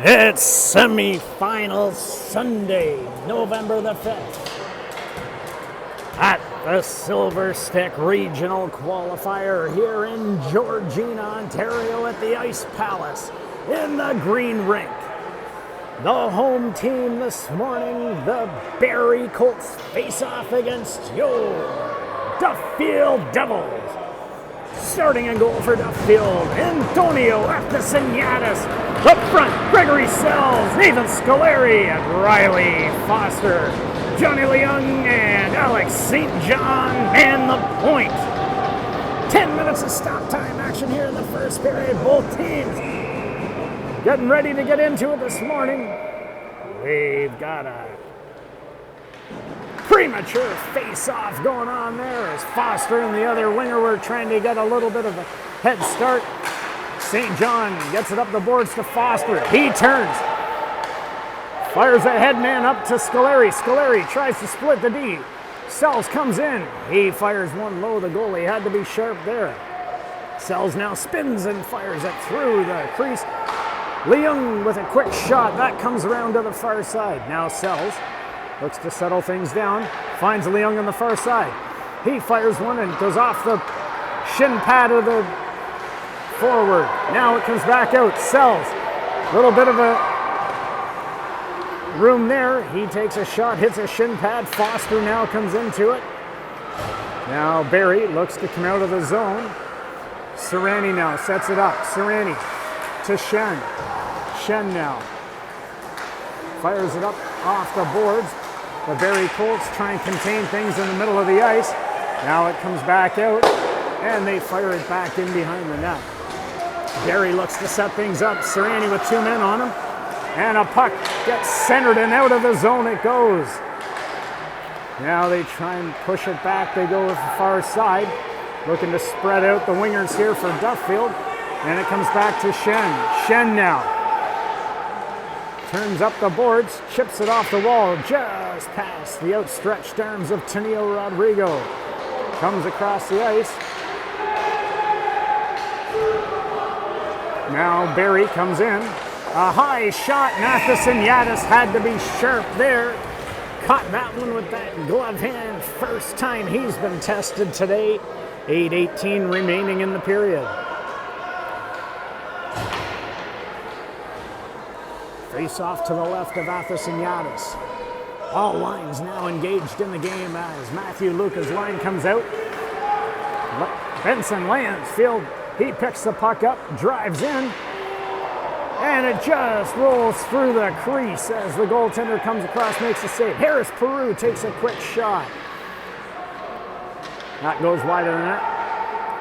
It's semi-final Sunday, November the 5th, at the Silver Stick Regional Qualifier here in Georgina, Ontario at the Ice Palace in the Green Rink. The home team this morning, the Barrie Colts, face off against your Duffield Devils. Starting in goal for Duffield, Antonio Aftesignatus. Up front, Gregory Sells, Nathan Scoleri, and Riley Foster. Johnny Leung and Alex St. John man the point. 10 minutes of stop time action here in the first period. Both teams getting ready to get into it this morning. We've got a premature face-off going on there as Foster and the other winger were trying to get a little bit of a head start. St. John gets it up the boards to Foster. He turns. Fires a head man up to Scoleri. Scoleri tries to split the D. Sells comes in. He fires one low. The goalie had to be sharp there. Sells now spins and fires it through the crease. Leung with a quick shot. That comes around to the far side. Now Sells looks to settle things down. Finds Leung on the far side. He fires one and goes off the shin pad of the forward. Now it comes back out. Sells. A little bit of a room there. He takes a shot, hits a shin pad. Foster now comes into it. Now Barrie looks to come out of the zone. Serrani now sets it up. Serrani to Shen. Shen now fires it up off the boards. The Barrie Colts try and contain things in the middle of the ice. Now it comes back out, and they fire it back in behind the net. Barrie looks to set things up. Serrani with two men on him. And a puck gets centered, and out of the zone it goes. Now they try and push it back. They go to the far side, looking to spread out the wingers here for Duffield. And it comes back to Shen. Shen now turns up the boards, chips it off the wall, just past the outstretched arms of Tenio Rodrigo. Comes across the ice. Now Barrie comes in. A high shot. Aftesignatus had to be sharp there. Caught that one with that glove hand. First time he's been tested today. 8:18 remaining in the period. Face off to the left of Aftesignatus. All lines now engaged in the game as Matthew Luca's line comes out. Benson Lansfield, he picks the puck up, drives in, and it just rolls through the crease as the goaltender comes across, makes a save. Harris Peru takes a quick shot. That goes wide of the net.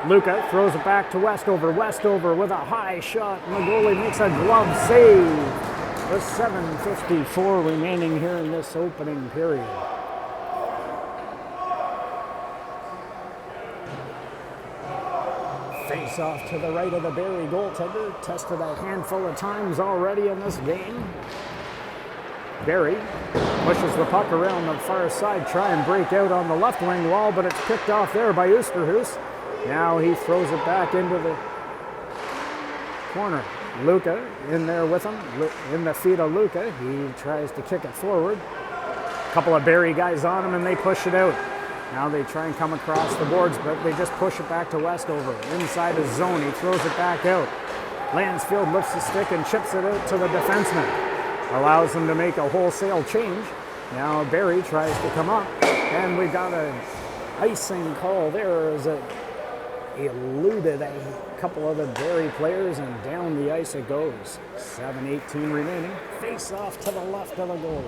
Luca throws it back to Westover. Westover with a high shot, and the goalie makes a glove save. With 7:54 remaining here in this opening period. Face off to the right of the Barrie goaltender. Tested a handful of times already in this game. Barrie pushes the puck around the far side, try and break out on the left wing wall, but it's picked off there by Oosterhuis. Now he throws it back into the corner. Luca in there with him, in the feet of Luca. He tries to kick it forward. A couple of Barrie guys on him, and they push it out. Now they try and come across the boards, but they just push it back to Westover. Inside his zone, he throws it back out. Lansfield lifts the stick and chips it out to the defenseman. Allows them to make a wholesale change. Now Barrie tries to come up, and we got an icing call there as it eluded a couple of the Barrie players, and down the ice it goes. 7:18 remaining. Face off to the left of the goalie.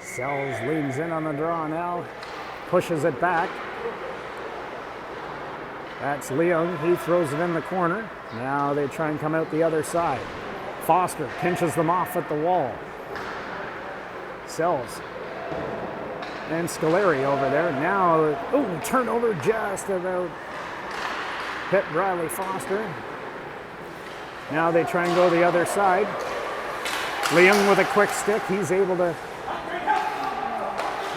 Sells leans in on the draw now. Pushes it back. That's Leung. He throws it in the corner. Now they try and come out the other side. Foster pinches them off at the wall. Sells. And Scoleri over there. Now, turnover just about hit Riley Foster. Now they try and go the other side. Leung with a quick stick. He's able to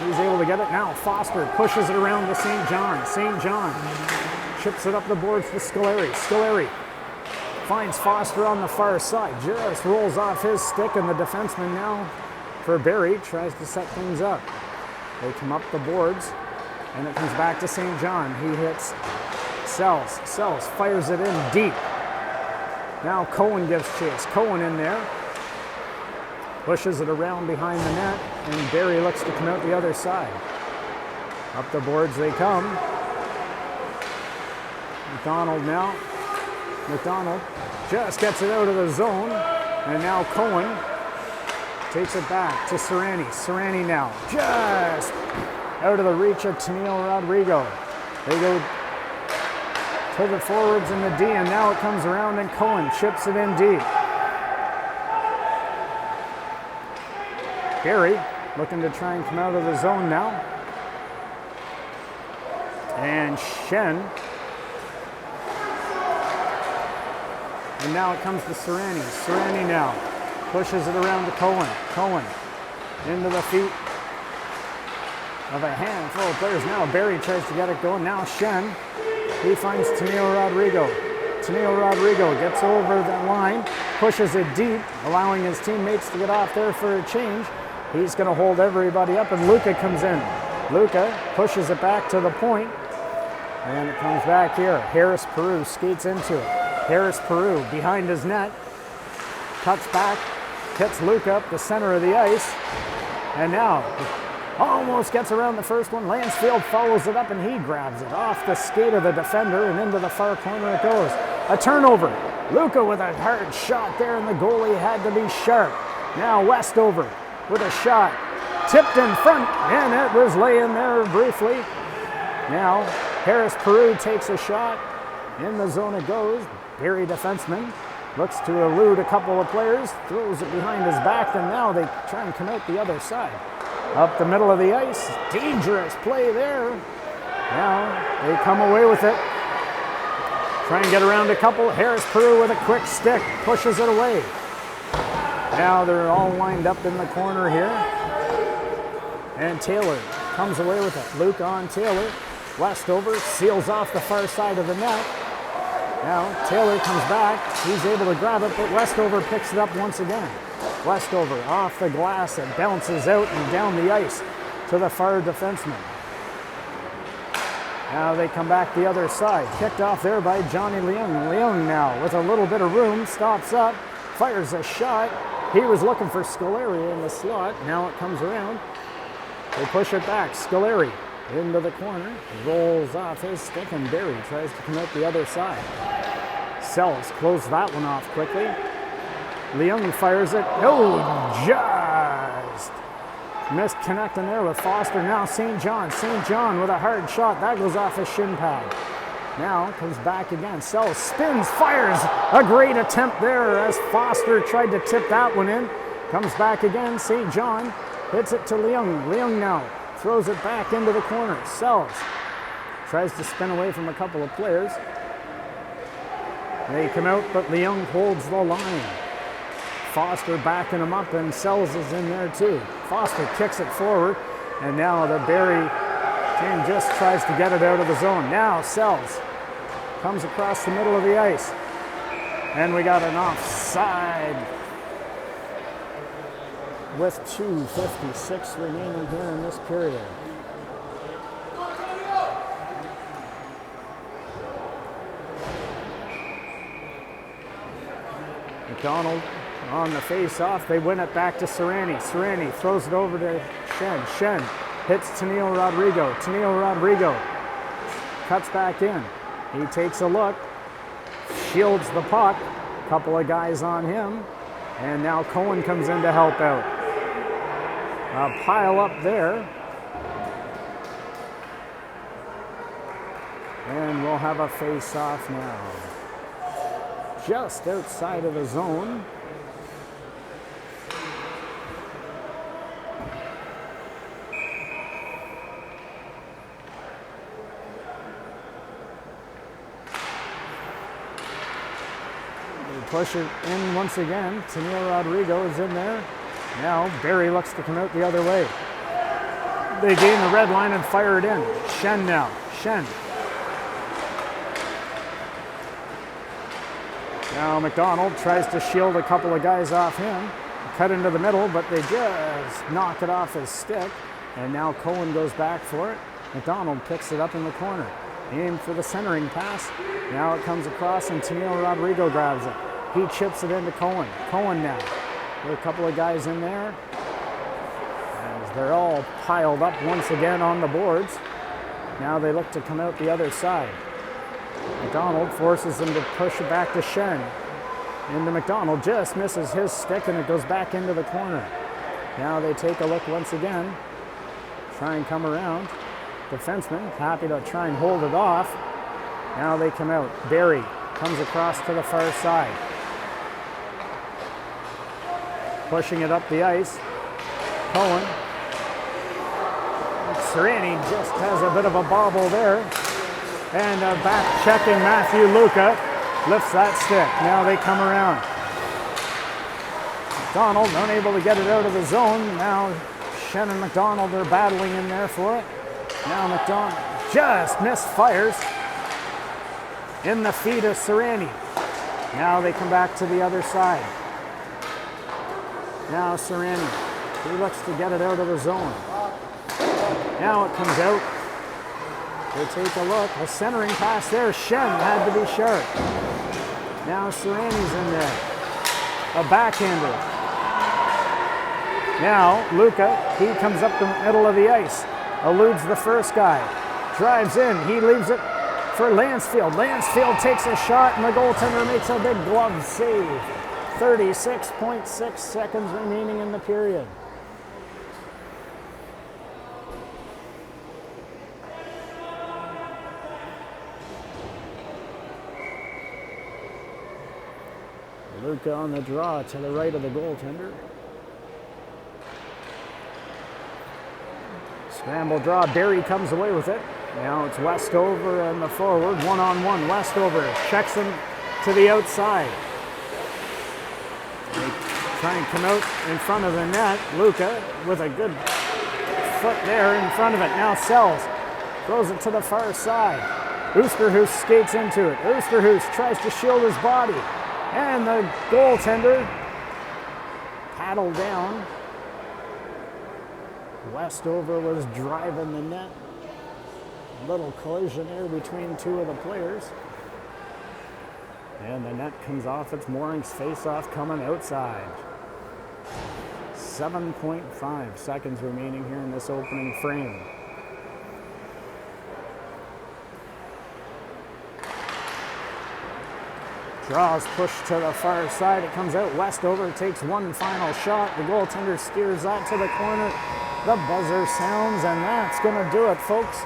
He's able to get it now. Foster pushes it around to St. John. St. John chips it up the boards to Scoleri. Scoleri finds Foster on the far side. Just rolls off his stick, and the defenseman now for Barrie tries to set things up. They come up the boards, and it comes back to St. John. He hits Sells. Sells fires it in deep. Now Cohen gives chase. Cohen in there. Pushes it around behind the net, and Barrie looks to come out the other side. Up the boards they come. McDonald now. McDonald just gets it out of the zone, and now Cohen takes it back to Serrani. Serrani now just out of the reach of Tennille Rodrigo. They go to the forwards in the D, and now it comes around, and Cohen chips it in deep. Barrie looking to try and come out of the zone now. And Shen. And now it comes to Serrani. Serrani now pushes it around to Cohen. Cohen into the feet of a handful of players. Now Barrie tries to get it going. Now Shen. He finds Tennille Rodrigo. Tennille Rodrigo gets over the line, pushes it deep, allowing his teammates to get off there for a change. He's going to hold everybody up, and Luca comes in. Luca pushes it back to the point, and it comes back here. Harris Peru skates into it. Harris Peru behind his net, cuts back, hits Luca up the center of the ice, and now almost gets around the first one. Lansfield follows it up, and he grabs it off the skate of the defender, and into the far corner it goes. A turnover. Luca with a hard shot there, and the goalie had to be sharp. Now Westover with a shot, tipped in front, and it was laying there briefly. Now Harris Peru takes a shot, in the zone it goes. Barrie defenseman looks to elude a couple of players, throws it behind his back, and now they try and come out the other side. Up the middle of the ice, dangerous play there. Now they come away with it. Try and get around a couple. Harris Peru with a quick stick, pushes it away. Now they're all lined up in the corner here. And Taylor comes away with it. Luke on Taylor. Westover seals off the far side of the net. Now Taylor comes back. He's able to grab it, but Westover picks it up once again. Westover off the glass. It bounces out and down the ice to the far defenseman. Now they come back the other side. Kicked off there by Johnny Leung. Leung now with a little bit of room, stops up, fires a shot. He was looking for Scoleri in the slot. Now it comes around. They push it back. Scoleri into the corner. Rolls off his stick, and Barrie tries to come out the other side. Sells closed that one off quickly. Leung fires it. Oh, just missed connecting there with Foster. Now St. John. St. John with a hard shot. That goes off his shin pad. Now comes back again. Sells, spins, fires. A great attempt there as Foster tried to tip that one in. Comes back again. St. John hits it to Leung. Leung now throws it back into the corner. Sells tries to spin away from a couple of players. They come out, but Leung holds the line. Foster backing him up, and Sells is in there too. Foster kicks it forward, and now the Barrie team just tries to get it out of the zone. Now Sells comes across the middle of the ice, and we got an offside with 2:56 remaining here in this period. McDonald on the face-off. They win it back to Serrani. Serrani throws it over to Shen. Shen hits Tennille Rodrigo. Tennille Rodrigo cuts back in. He takes a look, shields the puck. Couple of guys on him, and now Cohen comes in to help out. A pile up there, and we'll have a face-off now. Just outside of the zone. Push it in once again. Tennille Rodrigo is in there. Now Barrie looks to come out the other way. They gain the red line and fire it in. Shen now. Shen. Now McDonald tries to shield a couple of guys off him. Cut into the middle, but they just knock it off his stick. And now Cohen goes back for it. McDonald picks it up in the corner. Aim for the centering pass. Now it comes across and Tennille Rodrigo grabs it. He chips it into Cohen. Cohen now. There are a couple of guys in there. As they're all piled up once again on the boards. Now they look to come out the other side. McDonald forces them to push it back to Shen. Into McDonald, just misses his stick and it goes back into the corner. Now they take a look once again. Try and come around. Defenseman happy to try and hold it off. Now they come out. Barrie comes across to the far side. Pushing it up the ice. Cohen. Sereni just has a bit of a bobble there. And back checking Matthew Luca lifts that stick. Now they come around. McDonald unable to get it out of the zone. Now Shen and McDonald are battling in there for it. Now McDonald just misfires in the feet of Sereni. Now they come back to the other side. Now Sereni, he looks to get it out of the zone. Now it comes out. They take a look. A centering pass there. Shen had to be sharp. Now Sereni's in there. A backhander. Now Luca, he comes up the middle of the ice. Eludes the first guy. Drives in. He leaves it for Lansfield. Lansfield takes a shot and the goaltender makes a big glove save. 36.6 seconds remaining in the period. Luca on the draw to the right of the goaltender. Scramble draw. Barrie comes away with it. Now it's Westover and the forward. One-on-one. Westover checks him to the outside. They try and come out in front of the net. Luca with a good foot there in front of it. Now Sells throws it to the far side. Oosterhuis skates into it. Oosterhuis tries to shield his body. And the goaltender paddled down. Westover was driving the net. A little collision there between two of the players. And the net comes off its moorings, face-off coming outside. 7.5 seconds remaining here in this opening frame. Draws push to the far side. It comes out. Westover takes one final shot. The goaltender steers that to the corner. The buzzer sounds, and that's going to do it, folks,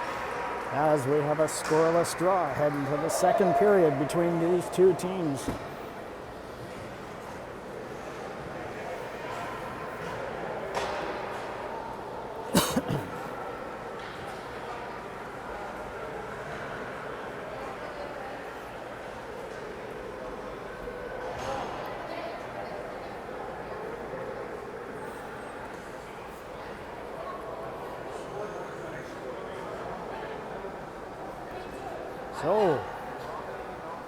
as we have a scoreless draw heading to the second period between these two teams. So,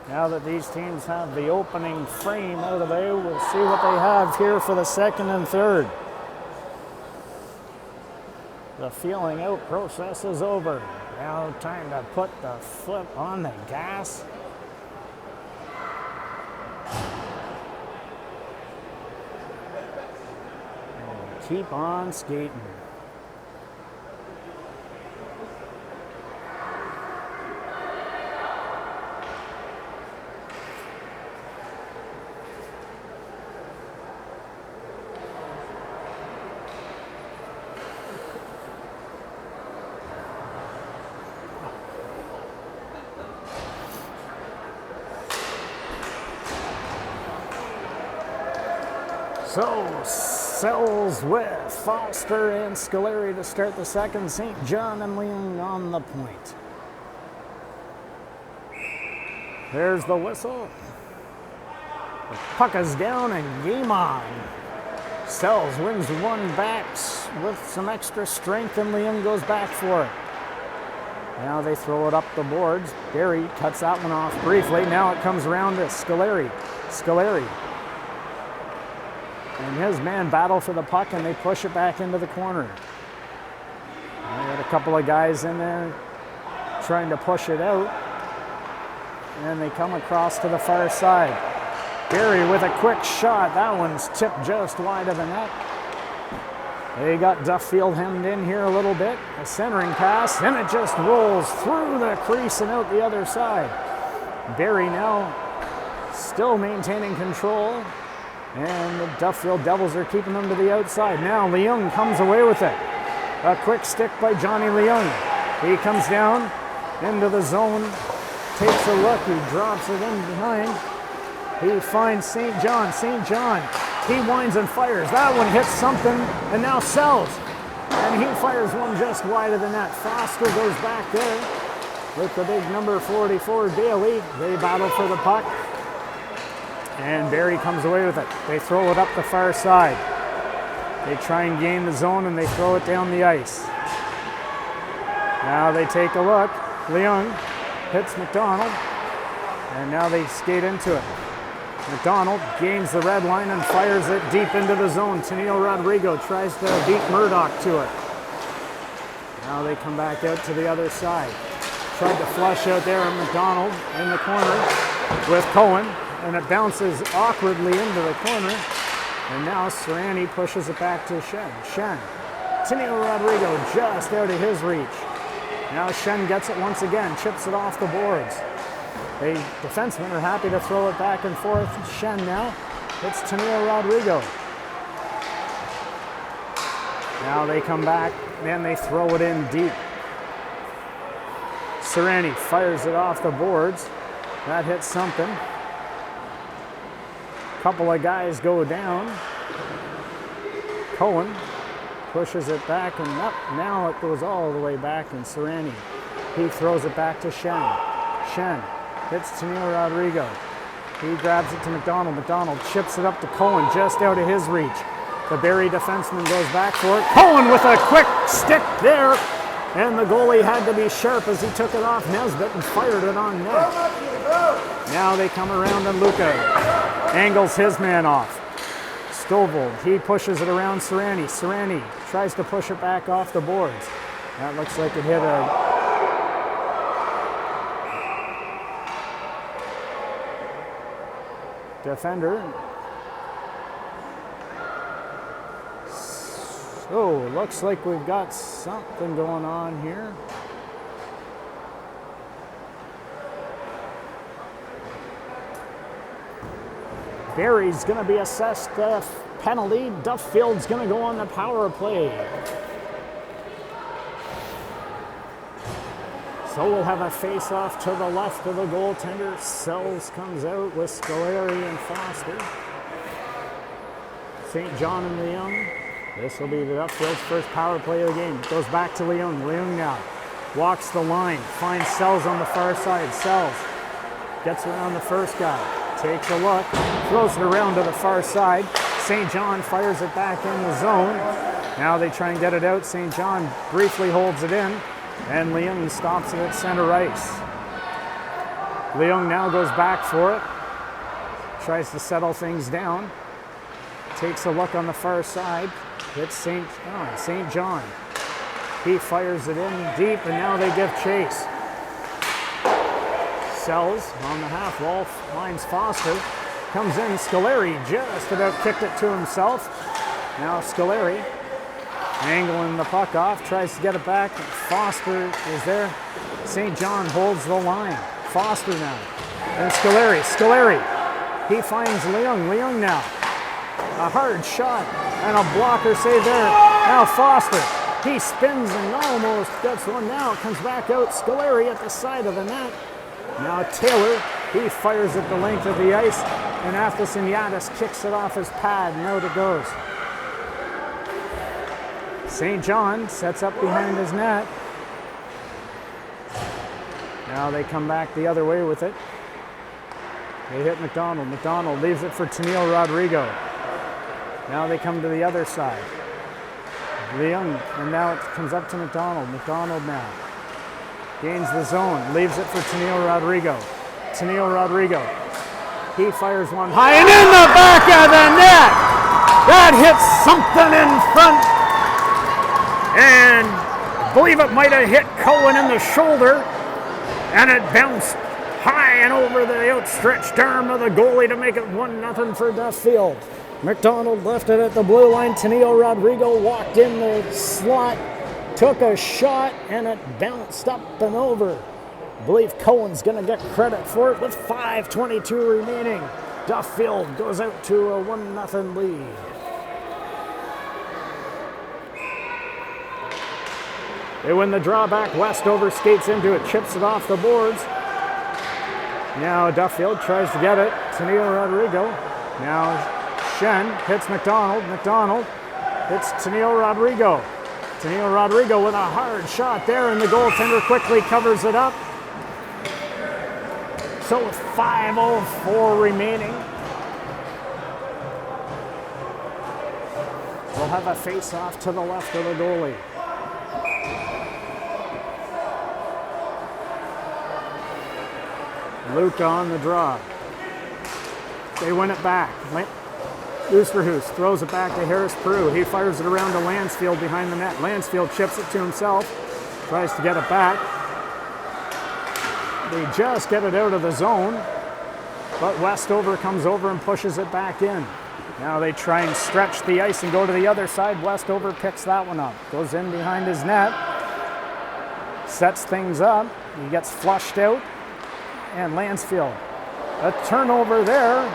now that these teams have the opening frame out of the way, we'll see what they have here for the second and third. The feeling out process is over. Now time to put the foot on the gas. And keep on skating. So, Sells with Foster and Scoleri to start the second. St. John and Leung on the point. There's the whistle. The puck is down and game on. Sells wins one back with some extra strength, and Leung goes back for it. Now they throw it up the boards. Barrie cuts that one off briefly. Now it comes around to Scoleri. Scoleri and his man battle for the puck, and they push it back into the corner. They got a couple of guys in there trying to push it out, and they come across to the far side. Barrie with a quick shot. That one's tipped just wide of the net. They got Duffield hemmed in here a little bit. A centering pass, and it just rolls through the crease and out the other side. Barrie now still maintaining control, and the Duffield Devils are keeping them to the outside. Now Leung comes away with it. A quick stick by Johnny Leung. He comes down into the zone, takes a look, he drops it in behind. He finds St. John. St. John, he winds and fires. That one hits something, and now Sells. And he fires one just wide of the net. Foster goes back there with the big number 44, Daly. They battle for the puck, and Barrie comes away with it. They throw it up the far side. They try and gain the zone, and they throw it down the ice. Now they take a look. Leung hits McDonald, and now they skate into it. McDonald gains the red line and fires it deep into the zone. Tennille Rodrigo tries to beat Murdoch to it. Now they come back out to the other side. Tried to flush out there, McDonald in the corner with Cohen, and it bounces awkwardly into the corner. And now Serrani pushes it back to Shen. Shen. Tennille Rodrigo just out of his reach. Now Shen gets it once again, chips it off the boards. The defensemen are happy to throw it back and forth. Shen now. It's Tennille Rodrigo. Now they come back, and they throw it in deep. Serrani fires it off the boards. That hits something. A couple of guys go down. Cohen pushes it back and up. Now it goes all the way back, and Serrani, he throws it back to Shen. Shen hits Tennille Rodrigo. He grabs it to McDonald. McDonald chips it up to Cohen just out of his reach. The Barrie defenseman goes back for it. Cohen with a quick stick there, and the goalie had to be sharp as he took it off Nesbitt and fired it on net. Now they come around, and Luca angles his man off. Stovall, he pushes it around Serrani. Serrani tries to push it back off the boards. That looks like it hit a defender. So, looks like we've got something going on here. Barrie's going to be assessed a penalty. Duffield's going to go on the power play. So we'll have a face-off to the left of the goaltender. Sells comes out with Scoleri and Foster. St. John and Leung. This will be the Duffield's first power play of the game. It goes back to Leung. Leung now walks the line, finds Sells on the far side. Sells gets around the first guy, takes a look, throws it around to the far side. St. John fires it back in the zone. Now they try and get it out. St. John briefly holds it in, and Leung stops it at center ice. Leung now goes back for it, tries to settle things down, takes a look on the far side, hits St. John. He fires it in deep, and now they give chase. Sells on the half wall, finds Foster, comes in. Scoleri just about kicked it to himself. Now Scoleri angling the puck off, tries to get it back. Foster is there. St. John holds the line. Foster now. And Scoleri. He finds Leung. Leung now. A hard shot and a blocker save there. Now Foster. He spins and almost gets one. Now it comes back out. Scoleri at the side of the net. Now Taylor. He fires at the length of the ice. And Athelsiniadis kicks it off his pad, and out it goes. St. John sets up behind his net. Now they come back the other way with it. They hit McDonald. McDonald leaves it for Tennille Rodrigo. Now they come to the other side. Leung, and now it comes up to McDonald. McDonald now gains the zone, leaves it for Tennille Rodrigo. Tennille Rodrigo, he fires one high and in the back of the net. That hits something in front, and I believe it might have hit Cohen in the shoulder, and it bounced high and over the outstretched arm of the goalie to make it 1-0 for Duffield. McDonald left it at the blue line. Tennille Rodrigo walked in the slot, took a shot, and it bounced up and over. I believe Cohen's going to get credit for it with 5:22 remaining. Duffield goes out to a 1-0 lead. They win the drawback. Westover skates into it, chips it off the boards. Now Duffield tries to get it. Tennille Rodrigo. Now Shen hits McDonald. McDonald hits Tennille Rodrigo. Tennille Rodrigo with a hard shot there, and the goaltender quickly covers it up. So with 5:04 remaining, we'll have a face-off to the left of the goalie. Luke on the draw. They win it back. Oosterhuis throws it back to Harris Peru. He fires it around to Lansfield behind the net. Lansfield chips it to himself, tries to get it back. They just get it out of the zone, but Westover comes over and pushes it back in. Now they try and stretch the ice and go to the other side. Westover picks that one up, goes in behind his net, sets things up. He gets flushed out, and Lansfield, a turnover there,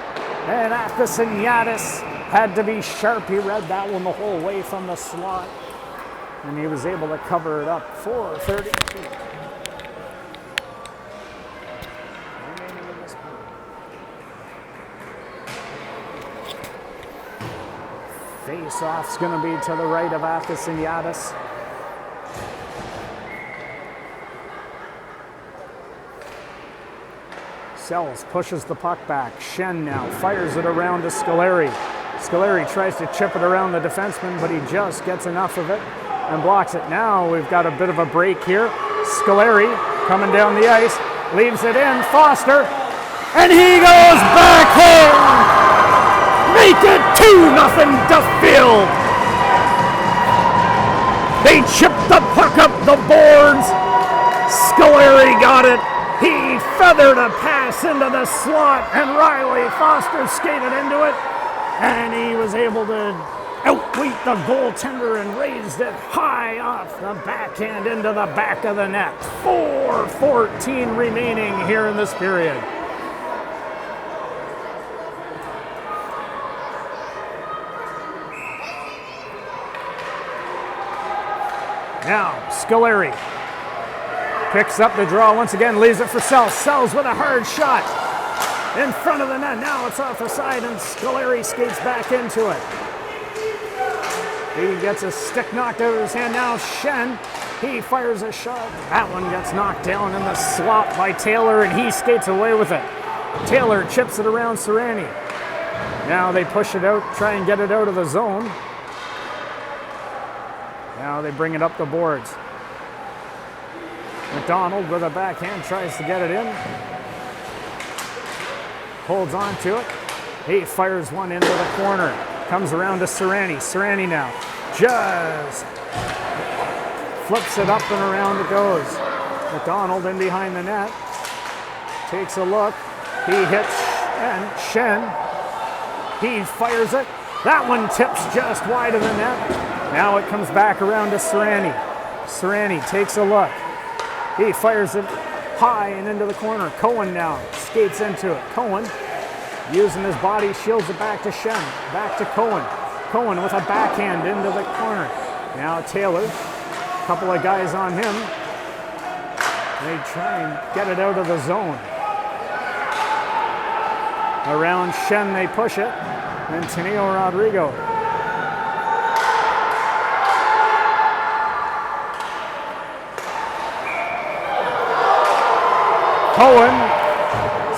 and Athasiniadis had to be sharp. He read that one the whole way from the slot, and he was able to cover it up. 4:32. Face-off's going to be to the right of Athasiniadis. Sells, pushes the puck back. Shen now fires it around to Scoleri. Scoleri tries to chip it around the defenseman, but he just gets enough of it and blocks it. Now we've got a bit of a break here. Scoleri coming down the ice, leaves it in. Foster, and he goes backhand! Make it 2-0 Duffield! They chipped the puck up the boards. Scoleri got it. He feathered a pass into the slot, and Riley Foster skated into it, and he was able to outweight the goaltender and raised it high off the backhand into the back of the net. 4:14 remaining here in this period. Now, Scoleri picks up the draw once again, leaves it for Sells. Sells with a hard shot in front of the net. Now it's off the side, and Scoleri skates back into it. He gets a stick knocked out of his hand. Now Shen, he fires a shot. That one gets knocked down in the slot by Taylor, and he skates away with it. Taylor chips it around Serrani. Now they push it out, try and get it out of the zone. Now they bring it up the boards. McDonald with a backhand tries to get it in. Holds on to it. He fires one into the corner. Comes around to Serrani. Serrani now just flips it up and around it goes. McDonald in behind the net. Takes a look. He hits and Shen. He fires it. That one tips just wide of the net. Now it comes back around to Serrani. Serrani takes a look. He fires it high and into the corner. Cohen now skates into it. Cohen, using his body, shields it back to Shen. Back to Cohen. Cohen with a backhand into the corner. Now Taylor, a couple of guys on him. They try and get it out of the zone. Around Shen they push it. And Tennille Rodrigo. Cohen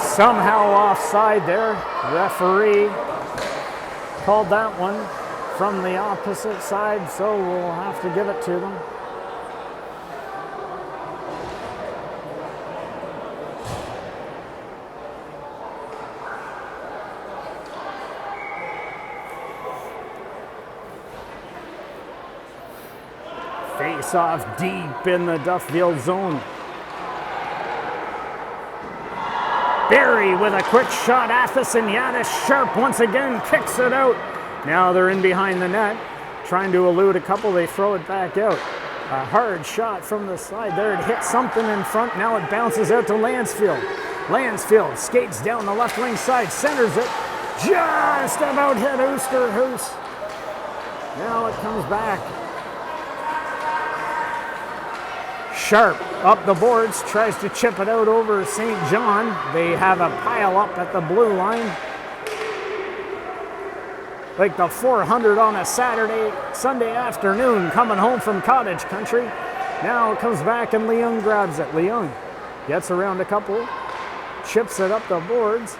somehow offside there. Referee called that one. from the opposite side, so we'll have to give it to them. Face off deep in the Duffield zone. Barrie with a quick shot. Athison Yadis sharp once again kicks it out. Now they're in behind the net, trying to elude a couple. They throw it back out. A hard shot from the side there. It hits something in front. Now it bounces out to Lansfield. Lansfield skates down the left wing side, centers it. Just about hit Oosterhuis. Now it comes back. Sharp up the boards, tries to chip it out over St. John. They have a pile up at the blue line. Like the 400 on a Sunday afternoon coming home from cottage country. Now it comes back and Leung grabs it. Leung gets around a couple, chips it up the boards.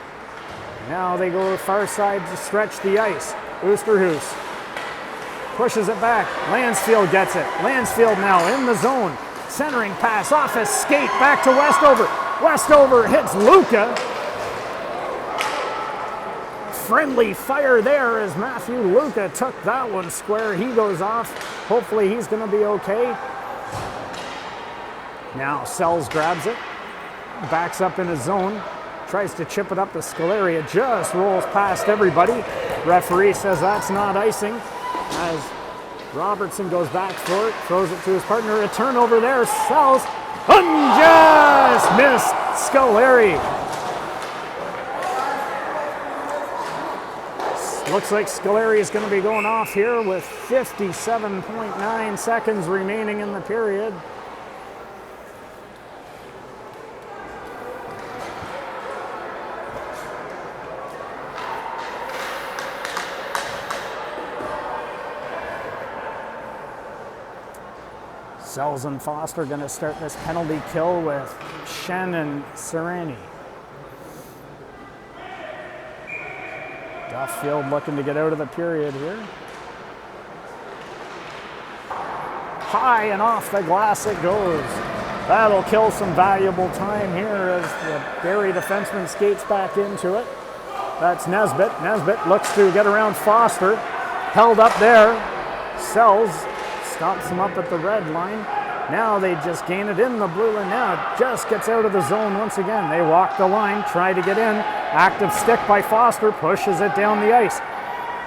Now they go far side to stretch the ice. Oosterhuis pushes it back. Lansfield gets it. Lansfield now in the zone. Centering pass off his skate back to Westover. Westover hits Luca. Friendly fire there as Matthew Luca took that one square. He goes off. Hopefully he's going to be okay. Now Sells grabs it. Backs up in his zone. Tries to chip it up to Scoleri. It just rolls past everybody. Referee says that's not icing. As Robertson goes back for it, throws it to his partner. A turnover there. Sells. Just missed Scoleri. Looks like Scoleri is going to be going off here with 57.9 seconds remaining in the period. Sells and Foster going to start this penalty kill with Shen and Serrani. Duffield looking to get out of the period here. High and off the glass it goes. That'll kill some valuable time here as the Barrie defenseman skates back into it. That's Nesbitt. Nesbitt looks to get around Foster. Held up there. Sells. Stops him up at the red line. Now they just gain it in the blue line. Now it just gets out of the zone once again. They walk the line, try to get in. Active stick by Foster, pushes it down the ice.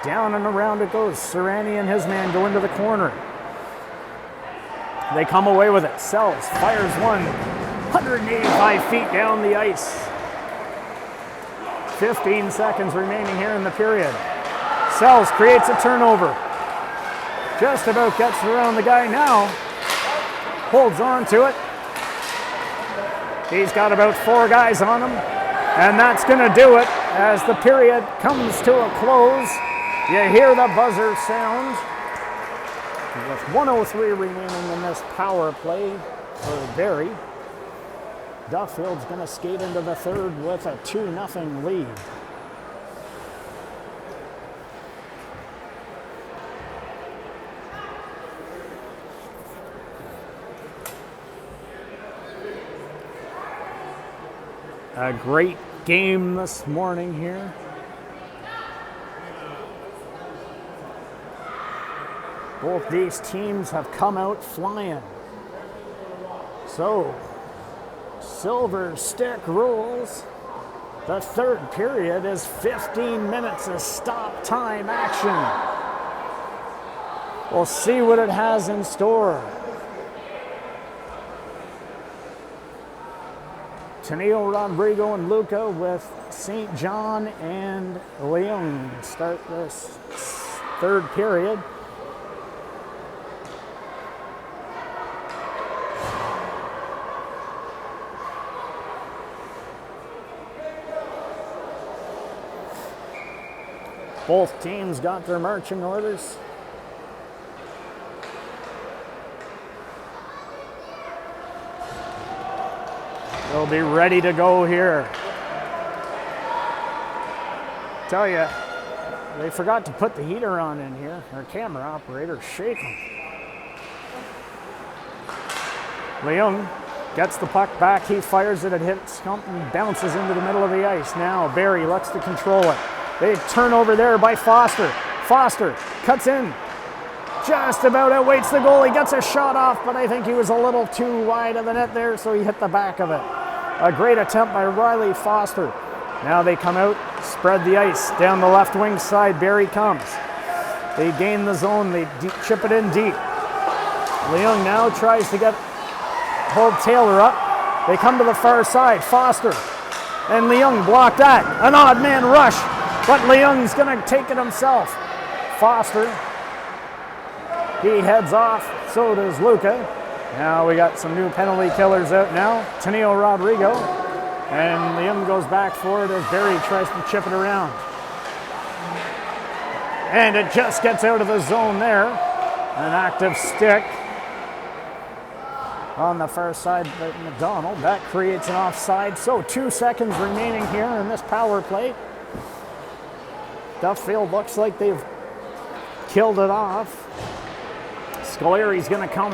Down and around it goes. Serrani and his man go into the corner. They come away with it. Sells, fires one. 185 feet down the ice. 15 seconds remaining here in the period. Sells creates a turnover. Just about gets around the guy now. Holds on to it. He's got about 4 guys on him. And that's going to do it as the period comes to a close. You hear the buzzer sound. With 1:03 remaining in this power play for Barrie. Duffield's going to skate into the third with a 2-0 lead. A great game this morning here. Both these teams have come out flying. So, Silver Stick rules. The third period is 15 minutes of stop time action. We'll see what it has in store. Tenille, Rodrigo, and Luca with St. John and Leung start this third period. Both teams got their marching orders. They'll be ready to go here. Tell you, They forgot to put the heater on in here. Our camera operator shaking. Leung gets the puck back. He fires it. It hits and bounces into the middle of the ice. Now Barrie looks to control it. They turn over there by Foster. Foster cuts in. Just about outweights the goal. He gets a shot off, but I think he was a little too wide of the net there, so he hit the back of it. A great attempt by Riley Foster. Now they come out, spread the ice. Down the left wing side, Barrie comes. They gain the zone. They chip it in deep. Leung now tries to hold Taylor up. They come to the far side. Foster and Leung block that. An odd man rush, but Leung's going to take it himself. Foster, he heads off. So does Luca. Now we got some new penalty killers out now. Taneo Rodrigo. And Leung goes back for it as Barrie tries to chip it around. And it just gets out of the zone there. An active stick on the far side by McDonald. That creates an offside. So 2 seconds remaining here in this power play. Duffield looks like they've killed it off. Scolari's going to come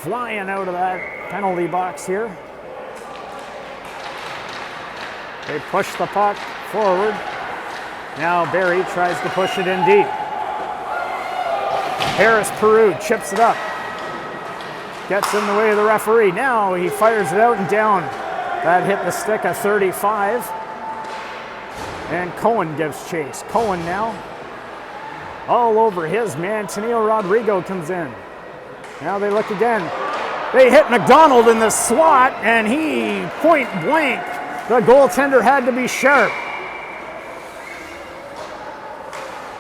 flying out of that penalty box here. They push the puck forward. Now Barrie tries to push it in deep. Harris Peru chips it up. Gets in the way of the referee. Now he fires it out and down. That hit the stick of 35. And Cohen gives chase. Cohen now all over his man. Taneo Rodrigo comes in. Now they look again. They hit McDonald in the slot, and he point blank. The goaltender had to be sharp.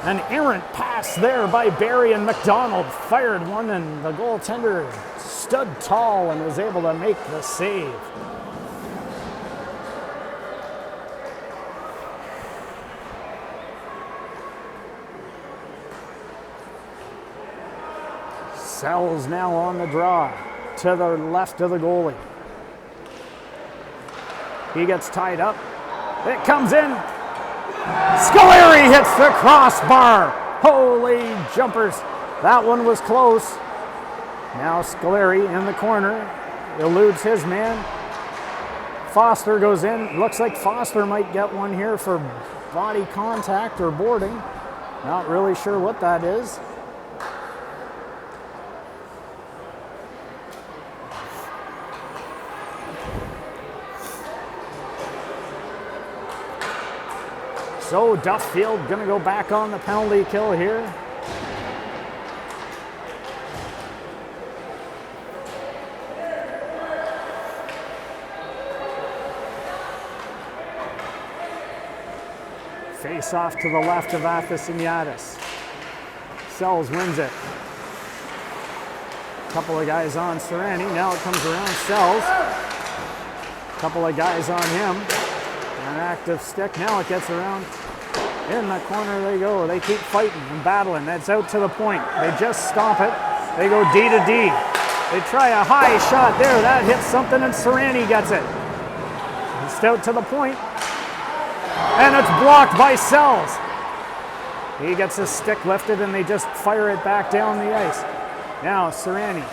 An errant pass there by Barrie, and McDonald fired one, and the goaltender stood tall and was able to make the save. Sells now on the draw to the left of the goalie. He gets tied up. It comes in. Scolari hits the crossbar. Holy jumpers. That one was close. Now Scolari in the corner. Eludes his man. Foster goes in. Looks like Foster might get one here for body contact or boarding. Not really sure what that is. So Duffield going to go back on the penalty kill here. Face off to the left of Athasiniadis. Sells wins it. Couple of guys on Serrani. Now it comes around. Sells. Couple of guys on him. An active stick. Now it gets around. In the corner they go. They keep fighting and battling. That's out to the point. They just stop it. They go D to D. They try a high shot there. That hits something and Serrani gets it. It's out to the point. And it's blocked by Sells. He gets his stick lifted and they just fire it back down the ice. Now Serrani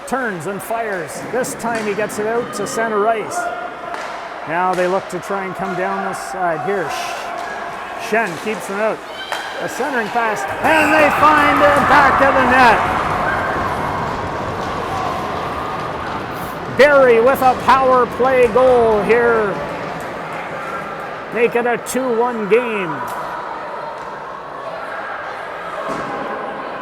turns and fires. This time he gets it out to center ice. Now they look to try and come down this side here. Shen keeps them out. A centering pass, and they find it back of the net. Barrie with a power play goal here. Make it a 2-1 game.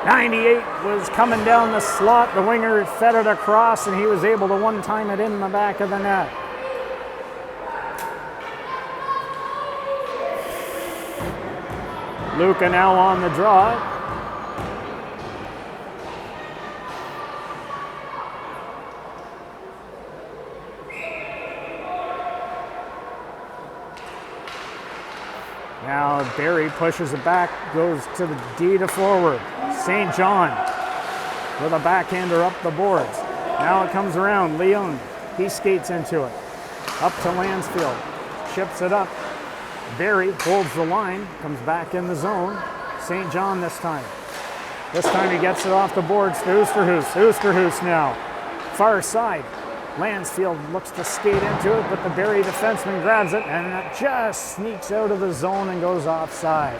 98 was coming down the slot. The winger fed it across, and he was able to one-time it in the back of the net. Luca now on the draw. Now Barrie pushes it back, goes to the D to forward. St. John with a backhander up the boards. Now it comes around. Leung, he skates into it. Up to Lansfield. Chips it up. Barrie holds the line, comes back in the zone. St. John this time. This time he gets it off the boards to Oosterhuis. Oosterhuis now. Far side. Lansfield looks to skate into it, but the Barrie defenseman grabs it, and it just sneaks out of the zone and goes offside.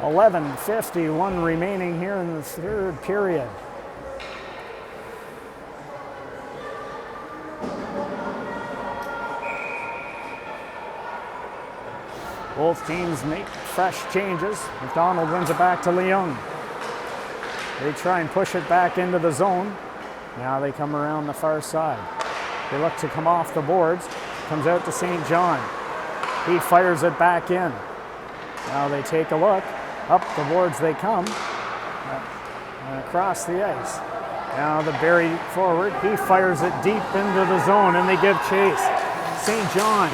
11:51 remaining here in the third period. Both teams make fresh changes. McDonald wins it back to Leung. They try and push it back into the zone. Now they come around the far side. They look to come off the boards. Comes out to St. John. He fires it back in. Now they take a look. Up the boards they come. And across the ice. Now the Barrie forward. He fires it deep into the zone and they give chase. St. John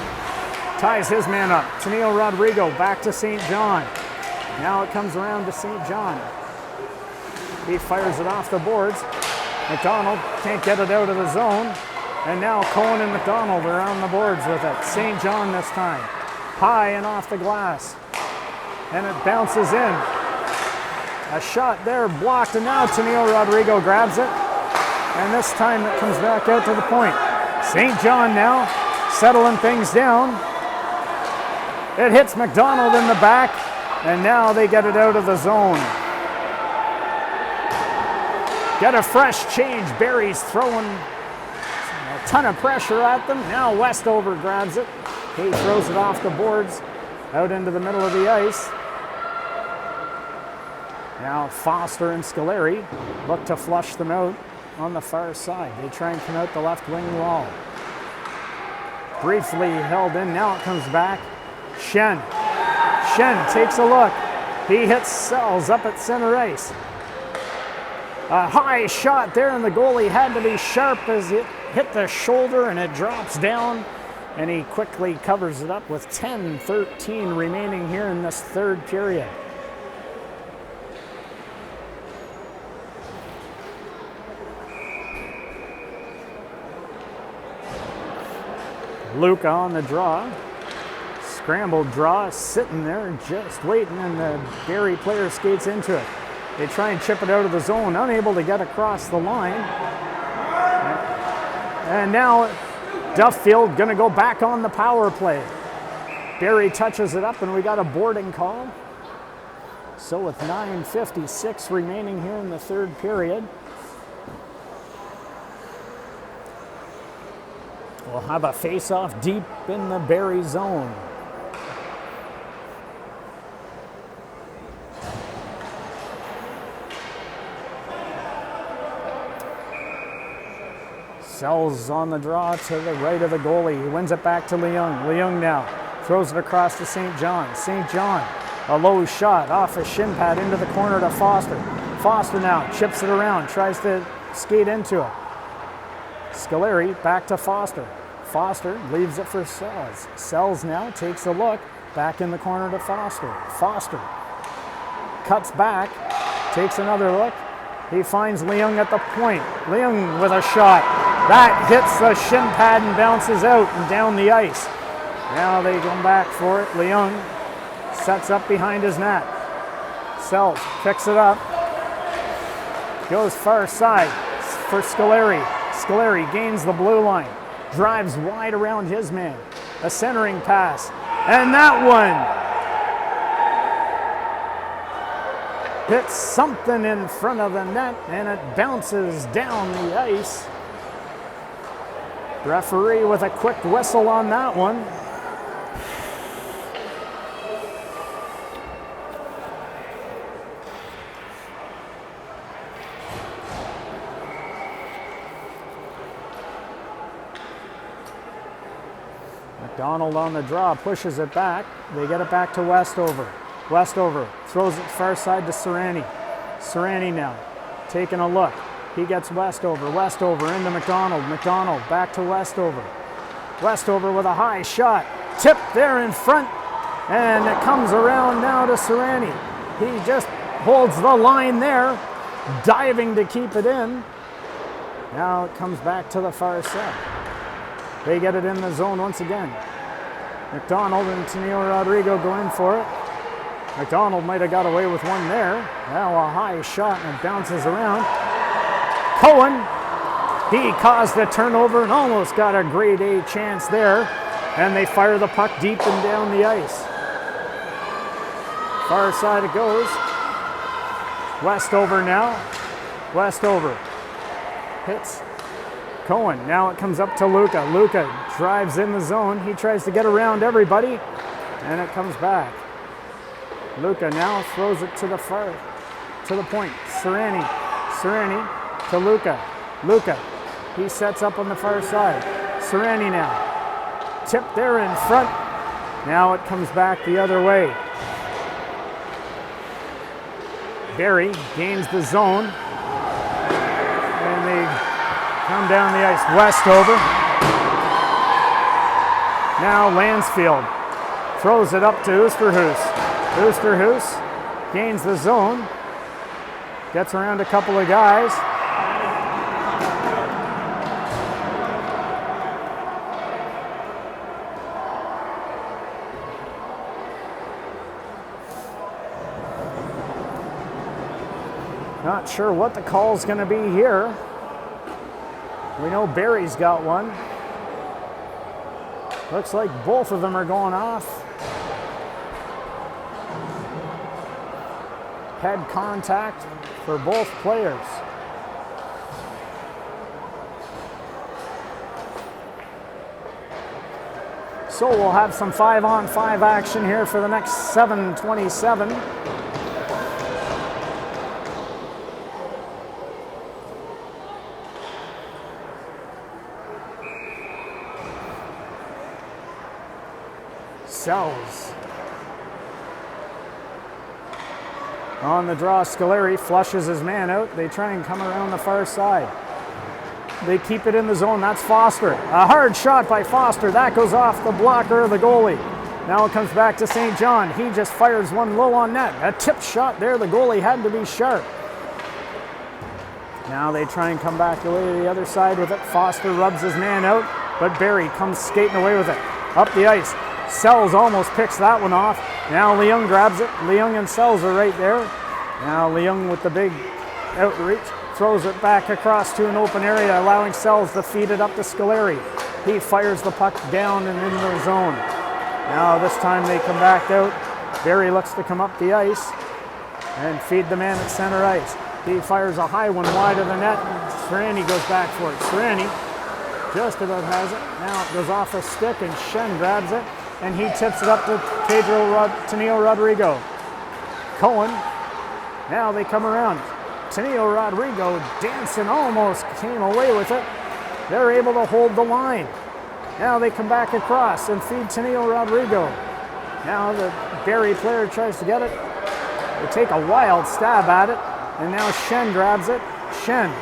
ties his man up. Tennille Rodrigo back to St. John. Now it comes around to St. John. He fires it off the boards. McDonald can't get it out of the zone. And now Cohen and McDonald are on the boards with it. St. John this time. High and off the glass. And it bounces in. A shot there blocked, and now Tennille Rodrigo grabs it. And this time it comes back out to the point. St. John now settling things down. It hits McDonald in the back, and now they get it out of the zone. Get a fresh change. Barrie's throwing a ton of pressure at them. Now Westover grabs it. He throws it off the boards out into the middle of the ice. Now Foster and Scoleri look to flush them out on the far side. They try and come out the left wing wall. Briefly held in. Now it comes back. Shen takes a look. He hits Sells up at center ice. A high shot there, and the goalie had to be sharp as it hit the shoulder and it drops down. And he quickly covers it up with 10:13 remaining here in this third period. Luca on the draw. Scrambled draw, sitting there just waiting, and the Barrie player skates into it. They try and chip it out of the zone, unable to get across the line. And now Duffield going to go back on the power play. Barrie touches it up, and we got a boarding call. So with 9:56 remaining here in the third period, we'll have a face-off deep in the Barrie zone. Sells on the draw to the right of the goalie. He wins it back to Leung. Leung now throws it across to St. John. St. John, a low shot off a shin pad into the corner to Foster. Foster now chips it around, tries to skate into it. Scoleri back to Foster. Foster leaves it for Sells. Sells now takes a look, back in the corner to Foster. Foster cuts back, takes another look. He finds Leung at the point. Leung with a shot. That hits the shin pad and bounces out and down the ice. Now they come back for it. Leung sets up behind his net. Sells picks it up. Goes far side for Scoleri. Scoleri gains the blue line. Drives wide around his man. A centering pass. And that one hits something in front of the net, and it bounces down the ice. Referee with a quick whistle on that one. McDonald on the draw, pushes it back. They get it back to Westover. Westover throws it far side to Serrani. Serrani now taking a look. He gets Westover. Westover into McDonald. McDonald back to Westover. Westover with a high shot. Tipped there in front. And it comes around now to Serrani. He just holds the line there, diving to keep it in. Now it comes back to the far side. They get it in the zone once again. McDonald and Tenio Rodrigo go in for it. McDonald might have got away with one there. Now a high shot and it bounces around. Cohen, he caused a turnover and almost got a grade A chance there. And they fire the puck deep and down the ice. Far side it goes. Westover now. Westover hits Cohen. Now it comes up to Luca. Luca drives in the zone. He tries to get around everybody, and it comes back. Luca now throws it to the far, to the point. Serrani to Luca. Luca, he sets up on the far side. Serrani now. Tip there in front. Now it comes back the other way. Barrie gains the zone. And they come down the ice. Westover. Now Lansfield throws it up to Oosterhuis. Oosterhuis gains the zone. Gets around a couple of guys. Not sure what the call's going to be here. We know Barrie's got one. Looks like both of them are going off. Head contact for both players. So we'll have some 5-on-5 action here for the next 7:27. Sells. On the draw, Scoleri flushes his man out. They try and come around the far side. They keep it in the zone. That's Foster. A hard shot by Foster. That goes off the blocker of the goalie. Now it comes back to St. John. He just fires one low on net. A tip shot there. The goalie had to be sharp. Now they try and come back away to the other side with it. Foster rubs his man out, but Barrie comes skating away with it. Up the ice. Sells almost picks that one off. Now Leung grabs it. Leung and Sells are right there. Now Leung with the big outreach throws it back across to an open area, allowing Sells to feed it up to Scoleri. He fires the puck down and into the zone. Now this time they come back out. Barrie looks to come up the ice and feed the man at center ice. He fires a high one wide of the net, and Serrani goes back for it. Serrani just about has it. Now it goes off a stick and Shen grabs it. And he tips it up to Tenio Rodrigo. Cohen. Now they come around. Tenio Rodrigo dancing, almost came away with it. They're able to hold the line. Now they come back across and feed Tenio Rodrigo. Now the Barrie player tries to get it. They take a wild stab at it. And now Shen grabs it. Shen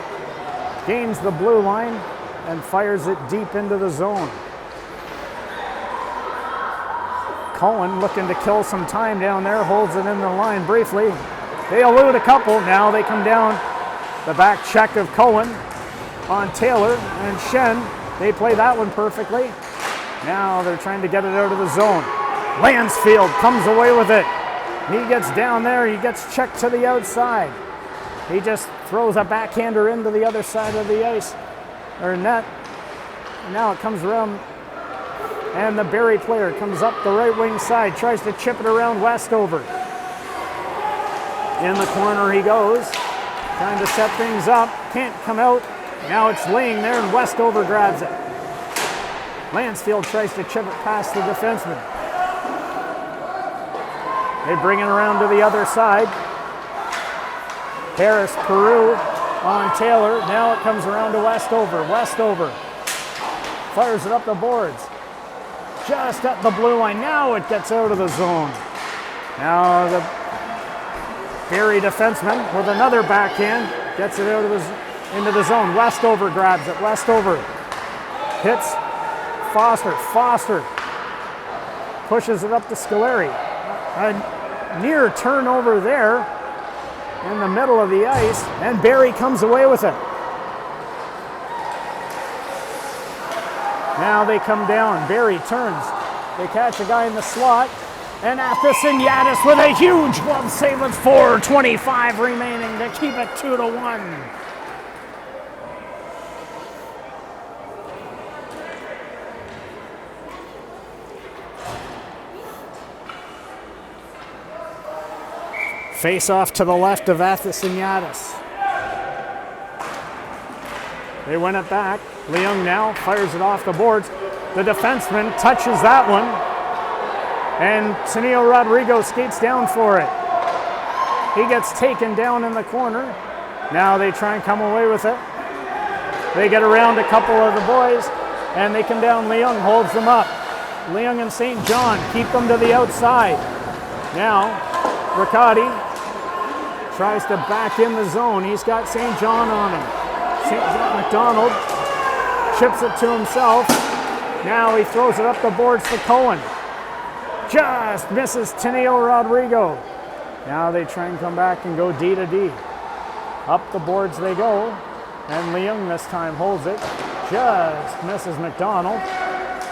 gains the blue line and fires it deep into the zone. Cohen looking to kill some time down there, holds it in the line briefly. They elude a couple. Now they come down. The back check of Cohen on Taylor and Shen. They play that one perfectly. Now they're trying to get it out of the zone. Lansfield comes away with it. He gets down there. He gets checked to the outside. He just throws a backhander into the other side of the ice or net. And now it comes around. And the Barrie player comes up the right wing side, tries to chip it around Westover. In the corner he goes, trying to set things up, can't come out. Now it's laying there and Westover grabs it. Lansfield tries to chip it past the defenseman. They bring it around to the other side. Harris, Peru on Taylor. Now it comes around to Westover. Westover fires it up the boards. Just at the blue line. Now it gets out of the zone. Now the Barrie defenseman with another backhand gets it out of into the zone. Westover grabs it. Westover hits Foster. Foster pushes it up to Scoleri. A near turnover there in the middle of the ice, and Barrie comes away with it. Now they come down. Barrie turns. They catch a guy in the slot. And Athos with a huge glove save with 4:25 remaining to keep it 2-1. Face off to the left of Athos. They win it back. Leung now fires it off the boards. The defenseman touches that one. And Tenio Rodrigo skates down for it. He gets taken down in the corner. Now they try and come away with it. They get around a couple of the boys, and they come down. Leung holds them up. Leung and St. John keep them to the outside. Now, Riccati tries to back in the zone. He's got St. John on him. St. John McDonald chips it to himself. Now he throws it up the boards to Cohen. Just misses Tenio Rodrigo. Now they try and come back and go D to D. Up the boards they go. And Leung this time holds it. Just misses McDonald.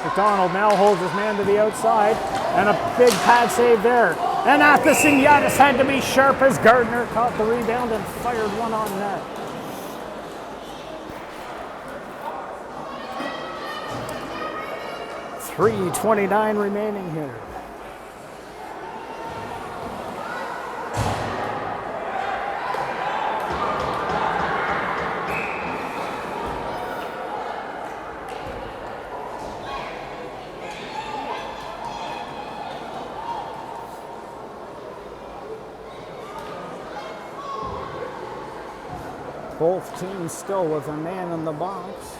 McDonald now holds his man to the outside. And a big pad save there. And Athos had to be sharp as Gardner caught the rebound and fired one on net. .329 remaining here. Both teams still with a man in the box.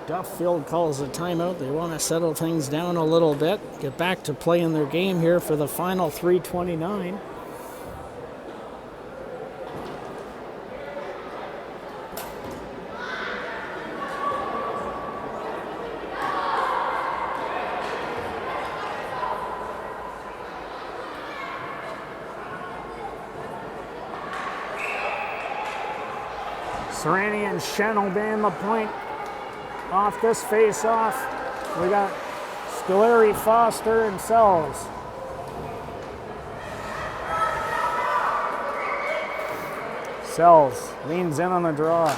Duffield calls a timeout. They want to settle things down a little bit, get back to playing their game here for the final .329. Serrani and Shen will be in the point off this face-off. We got Scoleri, Foster, and Sells. Sells leans in on the draw.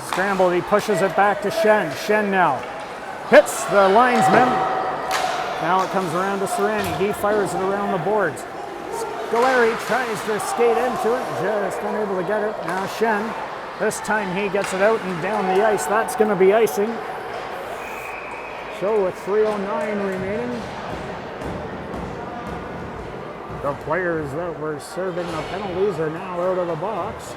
Scrambled, he pushes it back to Shen. Shen now hits the linesman. Now it comes around to Serrani. He fires it around the boards. Scoleri tries to skate into it, just unable to get it. Now Shen, this time he gets it out and down the ice. That's going to be icing. So with 3:09 remaining, the players that were serving the penalties are now out of the box.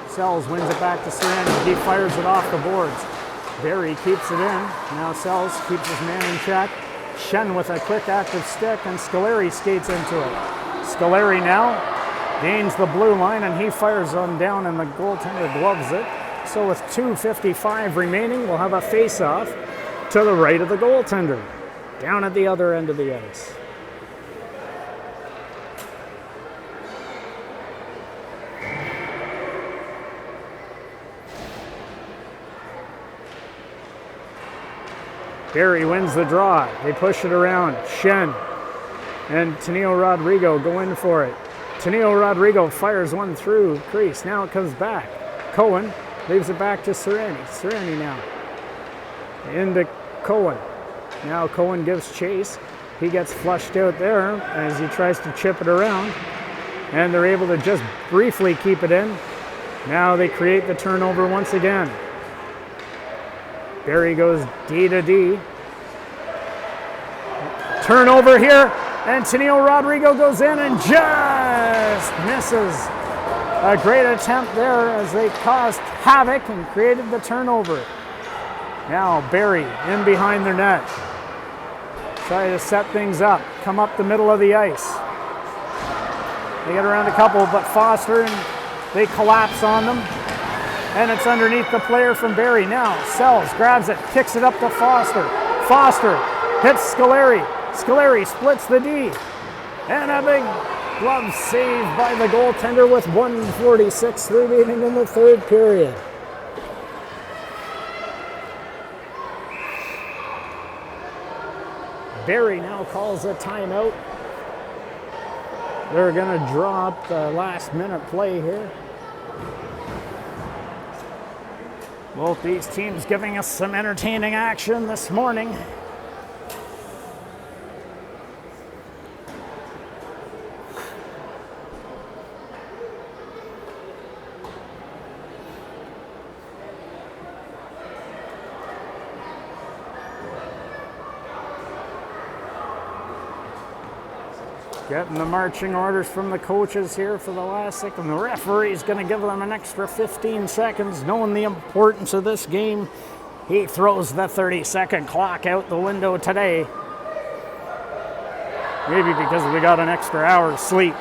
Sells wins it back to Serrani. He fires it off the boards. Barrie keeps it in. Now Sells keeps his man in check. Shen with a quick active stick, and Scoleri skates into it. Scoleri now gains the blue line, and he fires on down, and the goaltender gloves it. So with 2:55 remaining, we'll have a face-off to the right of the goaltender, down at the other end of the ice. Barrie wins the draw. They push it around. Shen and Tenio Rodrigo go in for it. Tenio Rodrigo fires one through crease. Now it comes back. Cohen leaves it back to Serrani. Serrani now into Cohen. Now Cohen gives chase. He gets flushed out there as he tries to chip it around. And they're able to just briefly keep it in. Now they create the turnover once again. Barrie goes D to D. Turnover here, and Tenio Rodrigo goes in and just misses. A great attempt there as they caused havoc and created the turnover. Now Barrie in behind their net. Try to set things up, come up the middle of the ice. They get around a couple, but Foster, and they collapse on them. And it's underneath the player from Barrie. Now Sells grabs it, kicks it up to Foster. Foster hits Scoleri. Scoleri splits the D. And a big glove save by the goaltender with 1:46 remaining in the third period. Barrie now calls a timeout. They're going to draw up the last minute play here. Both these teams giving us some entertaining action this morning. Getting the marching orders from the coaches here for the last second. The referee's going to give them an extra 15 seconds, knowing the importance of this game. He throws the 30-second clock out the window today. Maybe because we got an extra hour's sleep.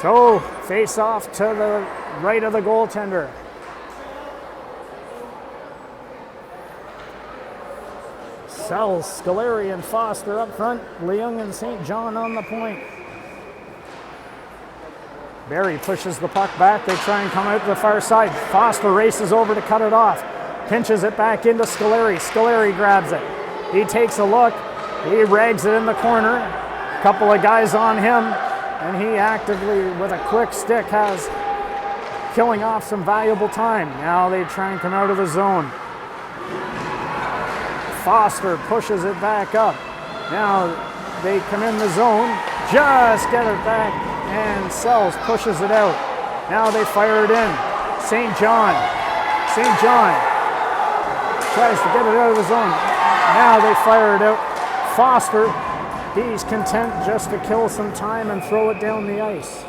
So, face off to the right of the goaltender. Sells, Scoleri and Foster up front. Leung and St. John on the point. Barrie pushes the puck back. They try and come out to the far side. Foster races over to cut it off. Pinches it back into Scoleri. Scoleri grabs it. He takes a look. He rags it in the corner. A couple of guys on him. And he actively, with a quick stick, has killing off some valuable time. Now they try and come out of the zone. Foster pushes it back up. Now they come in the zone, just get it back, and Sells pushes it out. Now they fire it in. St. John tries to get it out of the zone. Now they fire it out. Foster, he's content just to kill some time and throw it down the ice.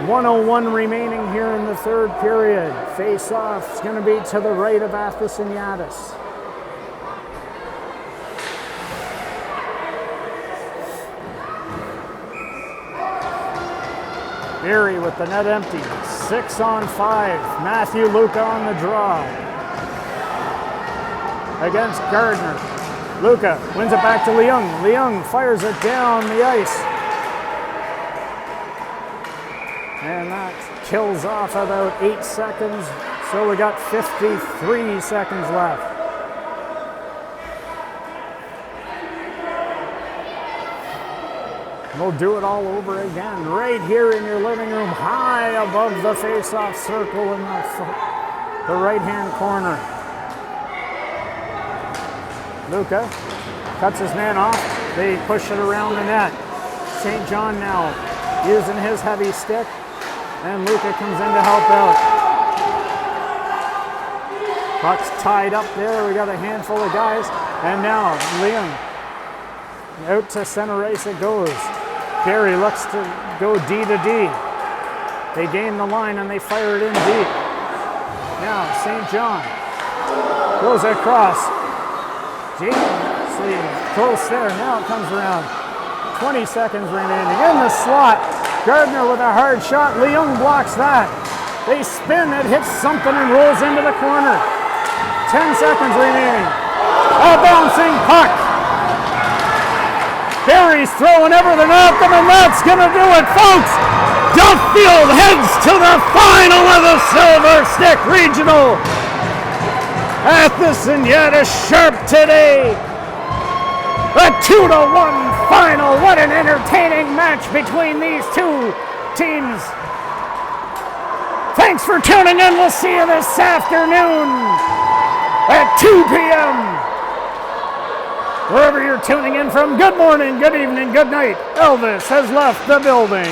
1:01 remaining here in the third period. Face-off is going to be to the right of Athos and Yadis. Barrie with the net empty. 6-on-5. Matthew Luca on the draw. Against Gardner. Luca wins it back to Leung. Leung fires it down the ice. And that kills off about 8 seconds. So we got 53 seconds left. We'll do it all over again right here in your living room, high above the face-off circle in the right-hand corner. Luca cuts his man off. They push it around the net. St. John now using his heavy stick. And Luca comes in to help out. Puck's tied up there. We got a handful of guys. And now Leung out to center ice it goes. Barrie looks to go D to D. They gain the line and they fire it in deep. Now St. John goes across. Close there. Now it comes around. 20 seconds remaining in the slot. Gardner with a hard shot. Leung blocks that. They spin. It hits something and rolls into the corner. 10 seconds remaining. A bouncing puck. Barrie's throwing everything at them, and that's going to do it, folks. Duffield heads to the final of the Silver Stick Regional. Athos and Yadis sharp today. A 2-1 final. What an entertaining match between these two teams. Thanks for tuning in. We'll see you this afternoon at 2 p.m. Wherever you're tuning in from, good morning, good evening, good night. Elvis has left the building.